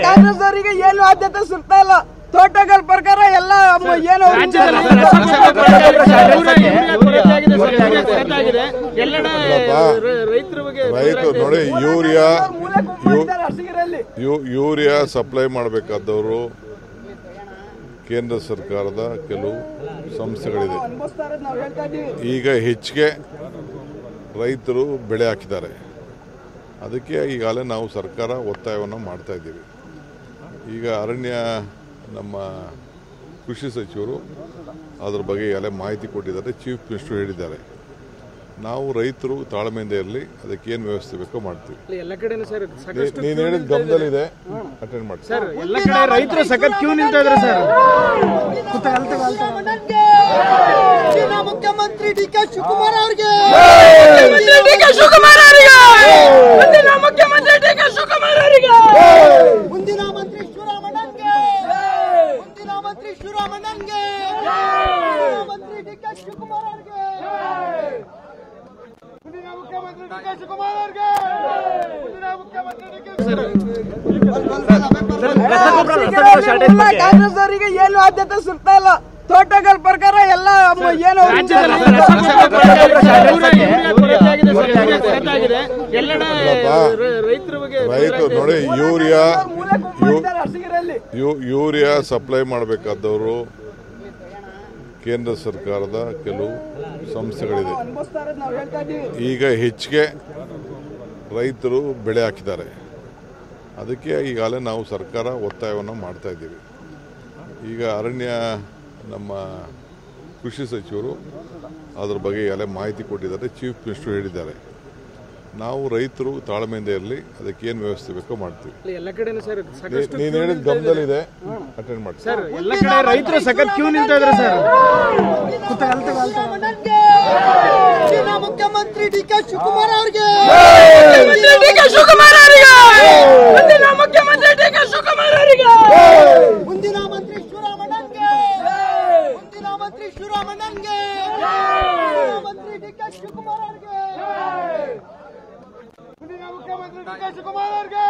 ಕಾಂಗ್ರೆಸ್ ಅವರಿಗೆ ಏನು ಆದ್ಯತೆ ಸಿಗ್ತಾ ಇಲ್ಲ. ತೋಟಗಳ ಪ್ರಕಾರ ಎಲ್ಲ ಏನು ರೈತರು ನೋಡಿ, ಯೂರಿಯಾ ಸಪ್ಲೈ ಮಾಡಬೇಕಾದವರು ಕೇಂದ್ರ ಸರ್ಕಾರದ ಕೆಲವು ಸಂಸ್ಥೆಗಳಿದೆ. ಈಗ ಹೆಚ್ಚಿಗೆ ರೈತರು ಬೆಳೆ ಹಾಕಿದ್ದಾರೆ. ಅದಕ್ಕೆ ಈಗಾಗಲೇ ನಾವು ಸರ್ಕಾರ ಒತ್ತಾಯವನ್ನು ಮಾಡ್ತಾ ಇದ್ದೀವಿ. ಈಗ ಅರಣ್ಯ ನಮ್ಮ ಕೃಷಿ ಸಚಿವರು ಅದರ ಬಗ್ಗೆ ಎಲ್ಲ ಮಾಹಿತಿ ಕೊಟ್ಟಿದ್ದಾರೆ. ಚೀಫ್ ಮಿನಿಸ್ಟರ್ ಹೇಳಿದ್ದಾರೆ. ನಾವು ರೈತರು ತಾಳ್ಮೆಯಿಂದ ಇರಲಿ, ಅದಕ್ಕೆ ಏನು ವ್ಯವಸ್ಥೆ ಬೇಕೋ ಮಾಡ್ತೀವಿ. ನೀನು ಹೇಳಿದ ಗಮನದಲ್ಲಿದೆ, ಅಟೆಂಡ್ ಮಾಡಿ ಸರ್. ಎಲ್ಲ ಕಡೆ ರೈತರು ಸಖತ್ ಕ್ಯೂ ನಿಂತ ಇದ್ದಾರೆ ಸರ್. ಮುಖ್ಯಮಂತ್ರಿ ಡಿ.ಕೆ. ಶಿವಕುಮಾರ್ ಅವರಿಗೆ ಮುಂದಿನ ಮಂತ್ರಿ ಶಿವರಾಮಣ್ಣನ್ಗೆ ಮಂತ್ರಿ ಡಿ.ಕೆ. ಶಿವಕುಮಾರ್ ಅವರಿಗೆ ಮುಂದಿನ ಮುಖ್ಯಮಂತ್ರಿ ಡಿ.ಕೆ. ಶಿವಕುಮಾರ್ ಅವರಿಗೆ ಕಾಂಗ್ರೆಸ್ ಅವರಿಗೆ ಏನು ಆದ್ಯತೆ ಸಿಗ್ತಾ ಇಲ್ಲ. ತೋಟಗಳ ಪ್ರಕಾರ ಎಲ್ಲ ಏನು ರೈತರು ನೋಡಿ, ಯೂರಿಯಾ ಸಪ್ಲೈ ಮಾಡಬೇಕಾದವರು ಕೇಂದ್ರ ಸರ್ಕಾರದ ಕೆಲವು ಸಂಸ್ಥೆಗಳಿದೆ. ಈಗ ಹೆಚ್ಚಿಗೆ ರೈತರು ಬೆಳೆ ಹಾಕಿದ್ದಾರೆ. ಅದಕ್ಕೆ ಈಗಾಗಲೇ ನಾವು ಸರ್ಕಾರ ಒತ್ತಾಯವನ್ನು ಮಾಡ್ತಾ ಇದ್ದೀವಿ. ಈಗ ಅರಣ್ಯ ನಮ್ಮ ಕೃಷಿ ಸಚಿವರು ಅದರ ಬಗ್ಗೆ ಎಲ್ಲ ಮಾಹಿತಿ ಕೊಟ್ಟಿದ್ದಾರೆ. ಚೀಫ್ ಮಿನಿಸ್ಟರ್ ಹೇಳಿದ್ದಾರೆ. ನಾವು ರೈತರು ತಾಳ್ಮೆಯಿಂದ ಇರಲಿ, ಅದಕ್ಕೆ ಏನು ವ್ಯವಸ್ಥೆ ಬೇಕೋ ಮಾಡ್ತೀವಿ. ಎಲ್ಲ ಕಡೆ ನೀನು ಹೇಳಿದ ಗಮನದಲ್ಲಿದೆ, ಅಟೆಂಡ್ ಮಾಡಿ ಸರ್. ಎಲ್ಲ ಕಡೆ ರೈತರು ಸಖತ್ ಕ್ಯೂ ನಿಂತ ಇದ್ದಾರೆ ಸರ್. ಮುಖ್ಯಮಂತ್ರಿ ಡಿ.ಕೆ. ಶಿವಕುಮಾರ್ ಅವರಿಗೆ ಮುಂದಿನ ಮಂತ್ರಿ ಶಿವರಾಮಣ್ಣನ್ಗೆ ಮಂತ್ರಿ ಡಿ.ಕೆ. ಶಿವಕುಮಾರ್ ಅವರಿಗೆ ಮುಂದಿನ ಮುಖ್ಯಮಂತ್ರಿ ಡಿ.ಕೆ. ಶಿವಕುಮಾರ್ ಅವರಿಗೆ